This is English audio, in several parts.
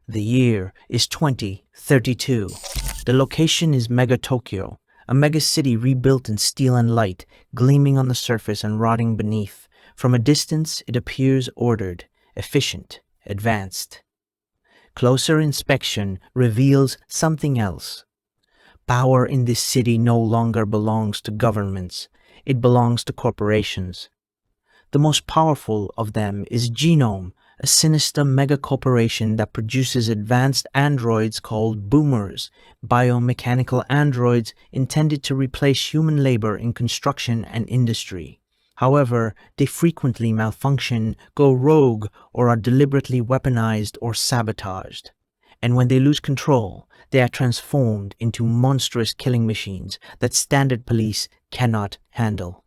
The year is 2032. The location is Mega Tokyo, a megacity rebuilt in steel and light, gleaming on the surface and rotting beneath. From a distance, it appears ordered, efficient, advanced. Closer inspection reveals something else. Power in this city no longer belongs to governments. It belongs to corporations. The most powerful of them is Genome, a sinister mega-corporation that produces advanced androids called boomers, biomechanical androids intended to replace human labor in construction and industry. However, they frequently malfunction, go rogue, or are deliberately weaponized or sabotaged. And when they lose control, they are transformed into monstrous killing machines that standard police cannot handle.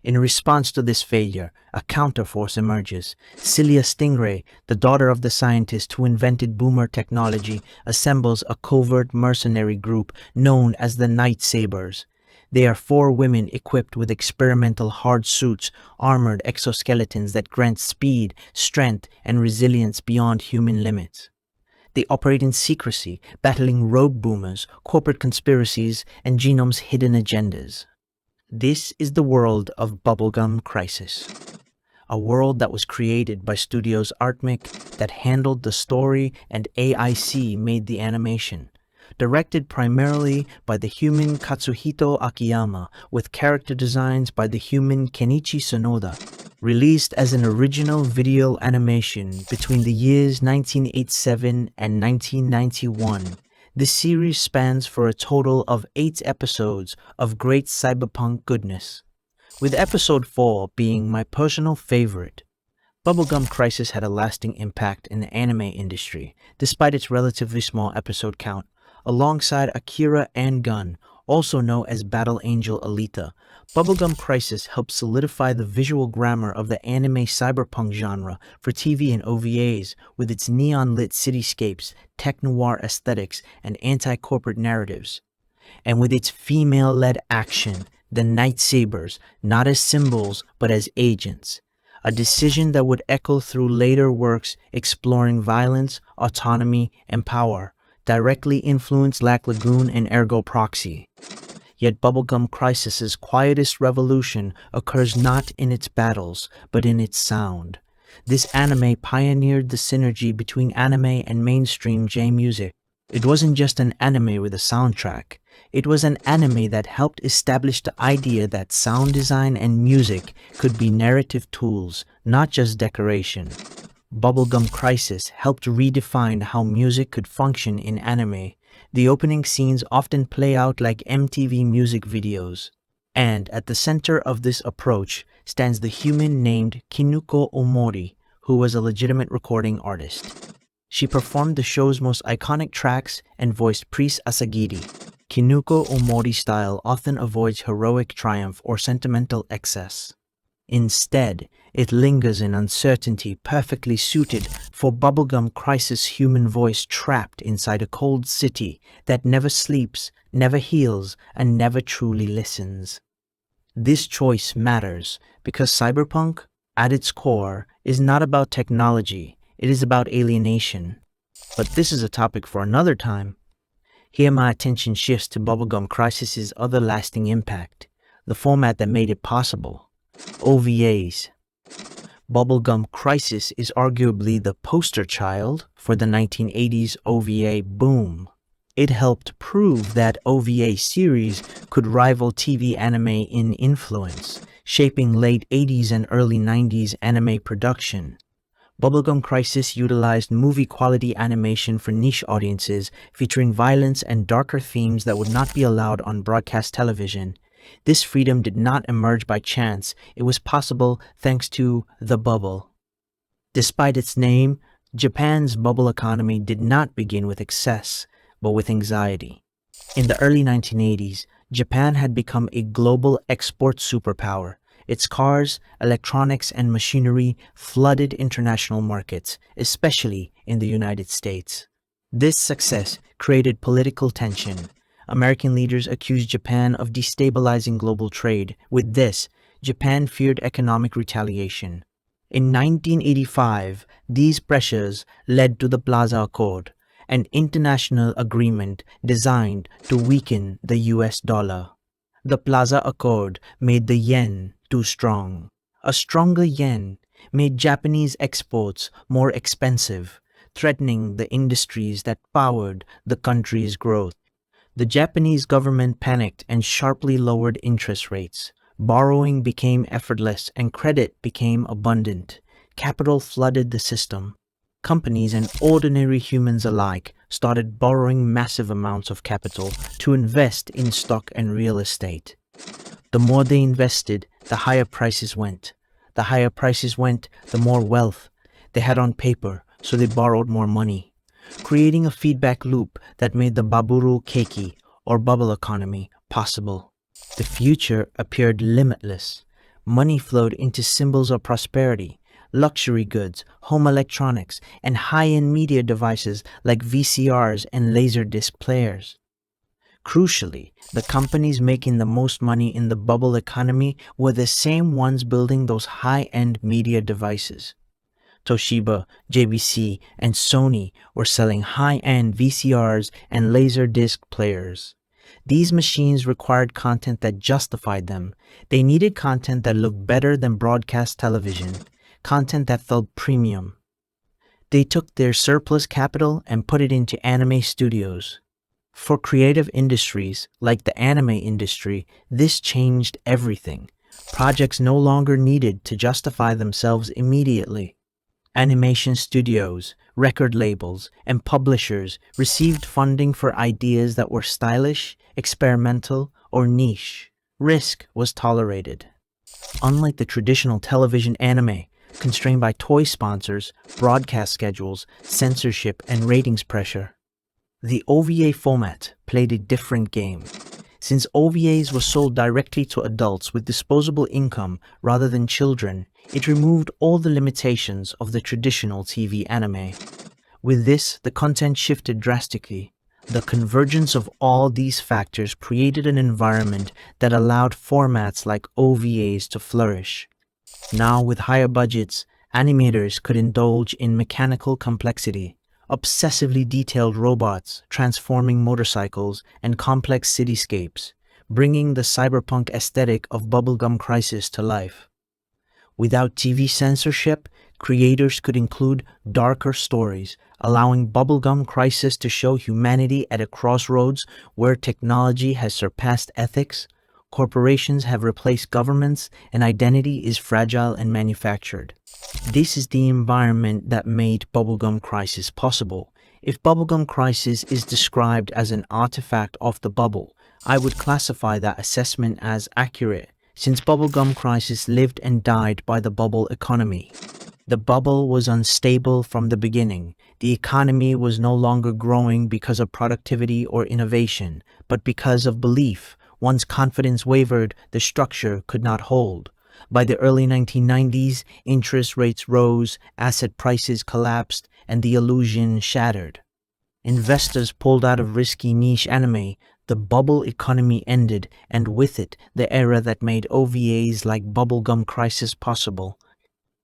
In response to this failure, a counterforce emerges. Celia Stingray, the daughter of the scientist who invented boomer technology, assembles a covert mercenary group known as the Night Sabers. They are 4 women equipped with experimental hard suits, armored exoskeletons that grant speed, strength, and resilience beyond human limits. They operate in secrecy, battling rogue boomers, corporate conspiracies, and Genome's hidden agendas. This is the world of Bubblegum Crisis, a world that was created by studios Artmic that handled the story and AIC made the animation. Directed primarily by the human Katsuhito Akiyama, with character designs by the human Kenichi Sonoda. Released as an original video animation between the years 1987 and 1991, this series spans for a total of 8 episodes of great cyberpunk goodness, with episode 4 being my personal favorite. Bubblegum Crisis had a lasting impact in the anime industry, despite its relatively small episode count. Alongside Akira and Gun, also known as Battle Angel Alita, Bubblegum Crisis helped solidify the visual grammar of the anime cyberpunk genre for TV and OVAs, with its neon-lit cityscapes, tech-noir aesthetics, and anti-corporate narratives. And with its female-led action, the Night Sabers, not as symbols but as agents. A decision that would echo through later works exploring violence, autonomy, and power, directly influenced Lac Lagoon and Ergo Proxy. Yet Bubblegum Crisis's quietest revolution occurs not in its battles, but in its sound. This anime pioneered the synergy between anime and mainstream J-music. It wasn't just an anime with a soundtrack. It was an anime that helped establish the idea that sound design and music could be narrative tools, not just decoration. Bubblegum Crisis helped redefine how music could function in anime. The opening scenes often play out like MTV music videos. And at the center of this approach stands the human named Kinuko Omori, who was a legitimate recording artist. She performed the show's most iconic tracks and voiced Priest Asagiri. Kinuko Omori's style often avoids heroic triumph or sentimental excess. Instead, it lingers in uncertainty, perfectly suited for Bubblegum Crisis' human voice trapped inside a cold city that never sleeps, never heals, and never truly listens. This choice matters because cyberpunk, at its core, is not about technology, it is about alienation. But this is a topic for another time. Here my attention shifts to Bubblegum Crisis' other lasting impact, the format that made it possible. OVAs. Bubblegum Crisis is arguably the poster child for the 1980s OVA boom. It helped prove that OVA series could rival TV anime in influence, shaping late 80s and early 90s anime production. Bubblegum Crisis utilized movie-quality animation for niche audiences, featuring violence and darker themes that would not be allowed on broadcast television. This freedom did not emerge by chance, it was possible thanks to the bubble. Despite its name, Japan's bubble economy did not begin with excess, but with anxiety. In the early 1980s, Japan had become a global export superpower. Its cars, electronics, and machinery flooded international markets, especially in the United States. This success created political tension. American leaders accused Japan of destabilizing global trade. With this, Japan feared economic retaliation. In 1985, these pressures led to the Plaza Accord, an international agreement designed to weaken the US dollar. The Plaza Accord made the yen too strong. A stronger yen made Japanese exports more expensive, threatening the industries that powered the country's growth. The Japanese government panicked and sharply lowered interest rates. Borrowing became effortless and credit became abundant. Capital flooded the system. Companies and ordinary humans alike started borrowing massive amounts of capital to invest in stock and real estate. The more they invested, the higher prices went. The higher prices went, the more wealth they had on paper, so they borrowed more money, creating a feedback loop that made the Baburu Keiki, or bubble economy, possible. The future appeared limitless. Money flowed into symbols of prosperity, luxury goods, home electronics, and high-end media devices like VCRs and laserdisc players. Crucially, the companies making the most money in the bubble economy were the same ones building those high-end media devices. Toshiba, JVC, and Sony were selling high-end VCRs and laserdisc players. These machines required content that justified them. They needed content that looked better than broadcast television, content that felt premium. They took their surplus capital and put it into anime studios. For creative industries, like the anime industry, this changed everything. Projects no longer needed to justify themselves immediately. Animation studios, record labels, and publishers received funding for ideas that were stylish, experimental, or niche. Risk was tolerated. Unlike the traditional television anime, constrained by toy sponsors, broadcast schedules, censorship, and ratings pressure, the OVA format played a different game. Since OVAs were sold directly to adults with disposable income rather than children, it removed all the limitations of the traditional TV anime. With this, the content shifted drastically. The convergence of all these factors created an environment that allowed formats like OVAs to flourish. Now, with higher budgets, animators could indulge in mechanical complexity, obsessively detailed robots, transforming motorcycles, and complex cityscapes, bringing the cyberpunk aesthetic of Bubblegum Crisis to life. Without TV censorship, creators could include darker stories, allowing Bubblegum Crisis to show humanity at a crossroads where technology has surpassed ethics, corporations have replaced governments, and identity is fragile and manufactured. This is the environment that made Bubblegum Crisis possible. If Bubblegum Crisis is described as an artifact of the bubble, I would classify that assessment as accurate, since Bubblegum Crisis lived and died by the bubble economy. The bubble was unstable from the beginning. The economy was no longer growing because of productivity or innovation, but because of belief. Once confidence wavered, the structure could not hold. By the early 1990s, interest rates rose, asset prices collapsed, and the illusion shattered. Investors pulled out of risky niche anime. The bubble economy ended, and with it, the era that made OVAs like Bubblegum Crisis possible.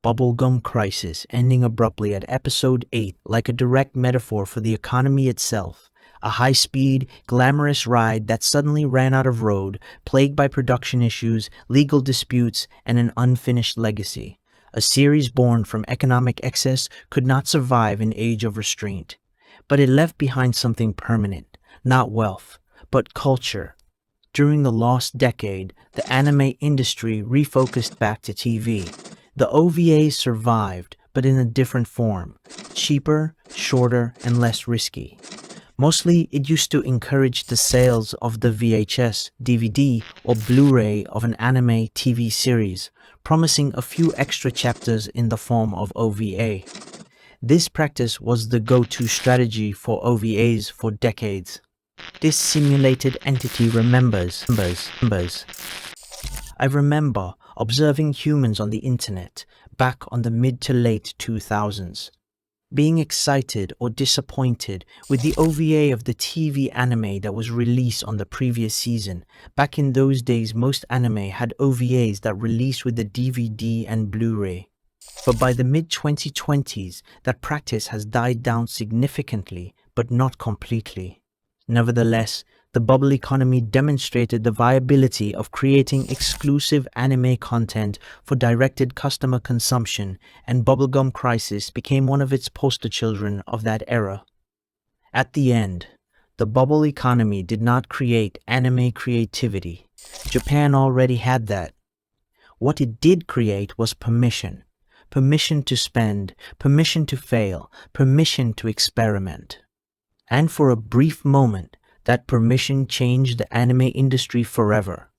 Bubblegum Crisis ending abruptly at episode 8 like a direct metaphor for the economy itself. A high-speed, glamorous ride that suddenly ran out of road, plagued by production issues, legal disputes, and an unfinished legacy. A series born from economic excess could not survive an age of restraint. But it left behind something permanent, not wealth, but culture. During the lost decade, the anime industry refocused back to TV. The OVAs survived, but in a different form, cheaper, shorter, and less risky. Mostly, it used to encourage the sales of the VHS, DVD, or Blu-ray of an anime TV series, promising a few extra chapters in the form of OVA. This practice was the go-to strategy for OVAs for decades. This simulated entity remembers. I remember observing humans on the internet back on the mid to late 2000s. Being excited or disappointed with the OVA of the TV anime that was released on the previous season. Back in those days, most anime had OVAs that released with the DVD and Blu-ray. But by the mid-2020s, that practice has died down significantly, but not completely. Nevertheless, the bubble economy demonstrated the viability of creating exclusive anime content for directed customer consumption, and Bubblegum Crisis became one of its poster children of that era. At the end, the bubble economy did not create anime creativity. Japan already had that. What it did create was permission. Permission to spend, permission to fail, permission to experiment. And for a brief moment, that permission changed the anime industry forever.